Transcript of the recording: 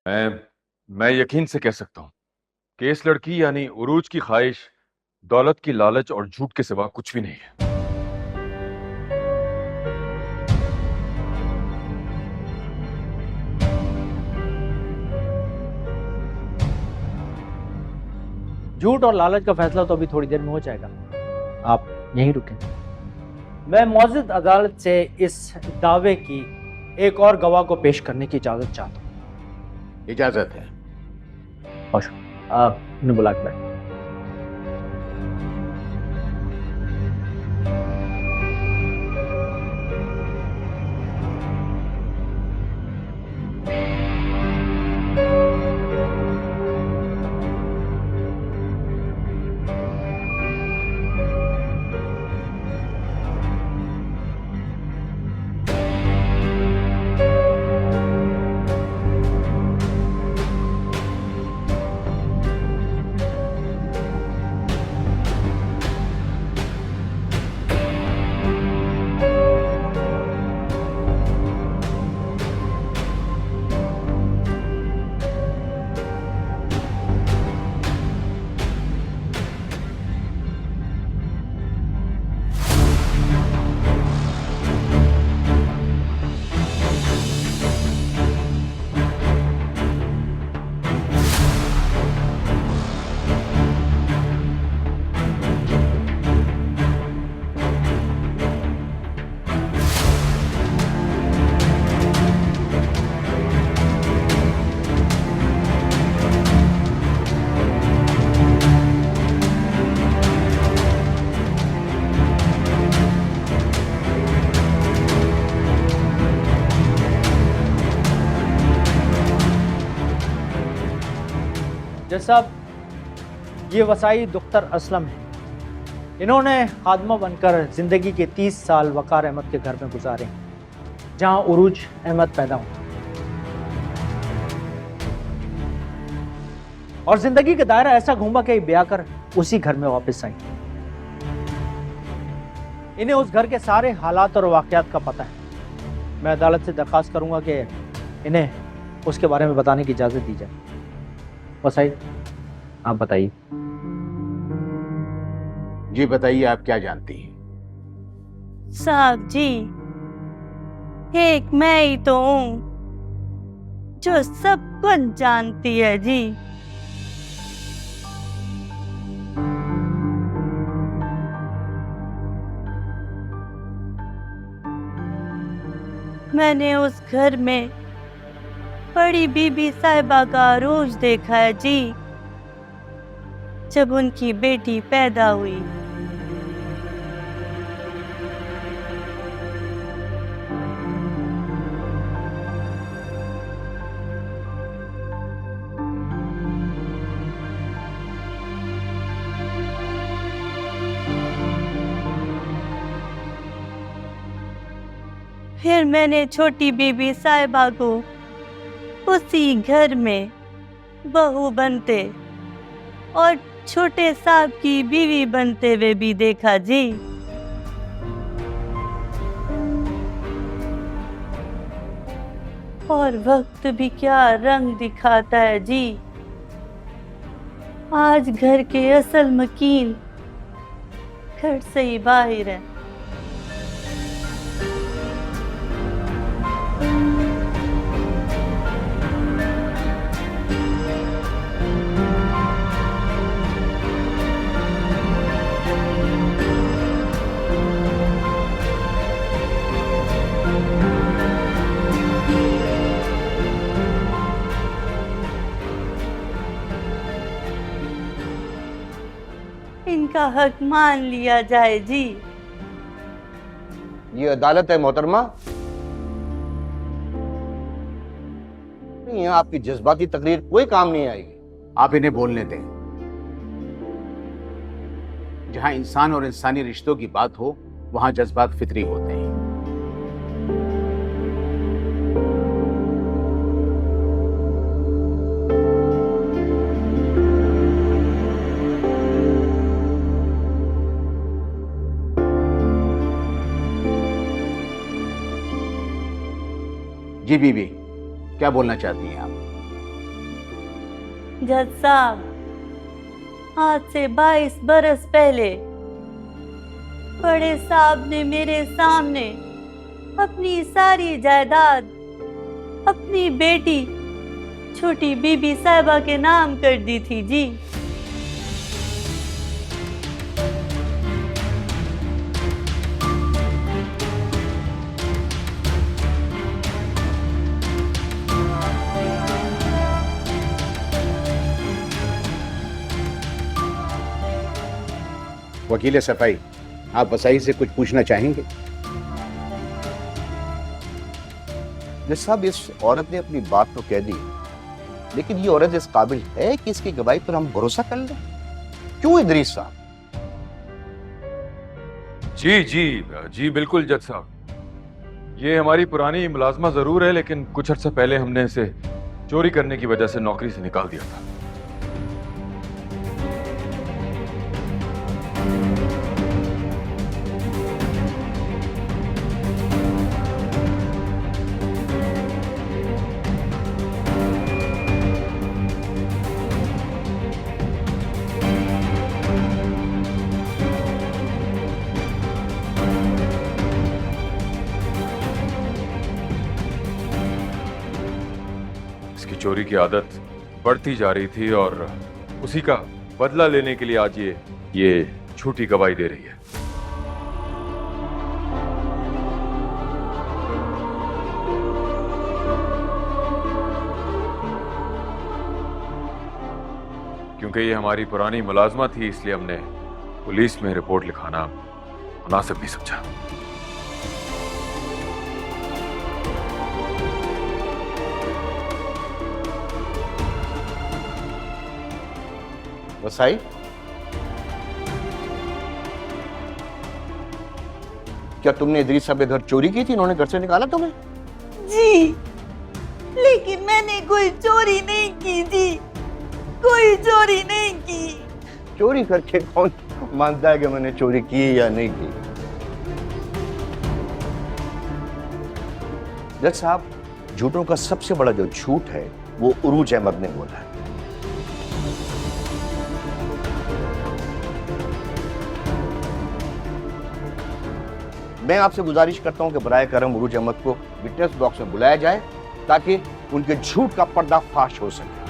मैं यकीन से कह सकता हूँ कि इस लड़की यानी उरूज की ख्वाहिश दौलत की लालच और झूठ के सिवा कुछ भी नहीं है। झूठ और लालच का फैसला तो अभी थोड़ी देर में हो जाएगा। आप यहीं रुकें। मैं मौजूद अदालत से इस दावे की एक और गवाह को पेश करने की इजाजत चाहता हूँ। इजाजत है। खुश आप उन्हें बुला के बैठ। जज साहब, ये वसाई दुख्तर असलम है। इन्होंने खादमा बनकर जिंदगी के 30 साल वकार अहमद के घर में गुजारे, जहां उरूज अहमद पैदा हुआ, और जिंदगी का दायरा ऐसा घूमा कि ब्याह कर उसी घर में वापस आई। इन्हें उस घर के सारे हालात और वाकयात का पता है। मैं अदालत से दरख्वास्त करूंगा कि इन्हें उसके बारे में बताने की इजाजत दी जाए। वसाई, आप बताइए। जी बताइए, आप क्या जानती हैं? साहब जी, एक मैं ही तो हूँ जो सब कुछ जानती है जी। मैंने उस घर में बड़ी बीबी साहिबा का अरूज देखा है जी, जब उनकी बेटी पैदा हुई। फिर मैंने छोटी बीबी साहिबा को उसी घर में बहू बनते और छोटे साहब की बीवी बनते हुए भी देखा जी। और वक्त भी क्या रंग दिखाता है जी। आज घर के असल मकीन घर से ही बाहर है। इनका हक मान लिया जाए जी। ये अदालत है मोहतरमा। यहाँ आपकी जज्बाती तकरीर कोई काम नहीं आएगी। आप इन्हें बोलने दें। जहां इंसान और इंसानी रिश्तों की बात हो, वहां जज्बात फितरी होते हैं। जी बीबी, क्या बोलना चाहती हैं आप? जज साहब, आज से 22 बरस पहले बड़े साहब ने मेरे सामने अपनी सारी जायदाद अपनी बेटी छोटी बीबी साहिबा के नाम कर दी थी जी। वकील सफाई, आप वसाई से कुछ पूछना चाहेंगे? जज साहब, इस औरत ने अपनी बात तो कह दी, लेकिन ये औरत इस काबिल है कि इसकी गवाही पर हम भरोसा कर लें? क्यों इदरीस साहब? जी जी जी बिल्कुल जज साहब, ये हमारी पुरानी मुलाजमा जरूर है, लेकिन कुछ अर्सा पहले हमने इसे चोरी करने की वजह से नौकरी से निकाल दिया था। इसकी चोरी की आदत बढ़ती जा रही थी और उसी का बदला लेने के लिए आज ये झूठी गवाही दे रही है। क्योंकि ये हमारी पुरानी मुलाजमा थी, इसलिए हमने पुलिस में रिपोर्ट लिखाना मुनासिब नहीं समझा। वसाई, क्या तुमने इदरीस साहब के घर चोरी की थी? इन्होंने घर से निकाला तुम्हें? जी, लेकिन मैंने कोई चोरी नहीं की जी, कोई चोरी नहीं की। चोरी करके कौन मानता है कि मैंने चोरी की या नहीं की? जज साहब, झूठों का सबसे बड़ा जो झूठ है वो उरूज अहमद ने बोला है। मैं आपसे गुजारिश करता हूं कि बराए करम उरूज अहमद को विटनेस बॉक्स में बुलाया जाए ताकि उनके झूठ का पर्दाफाश हो सके।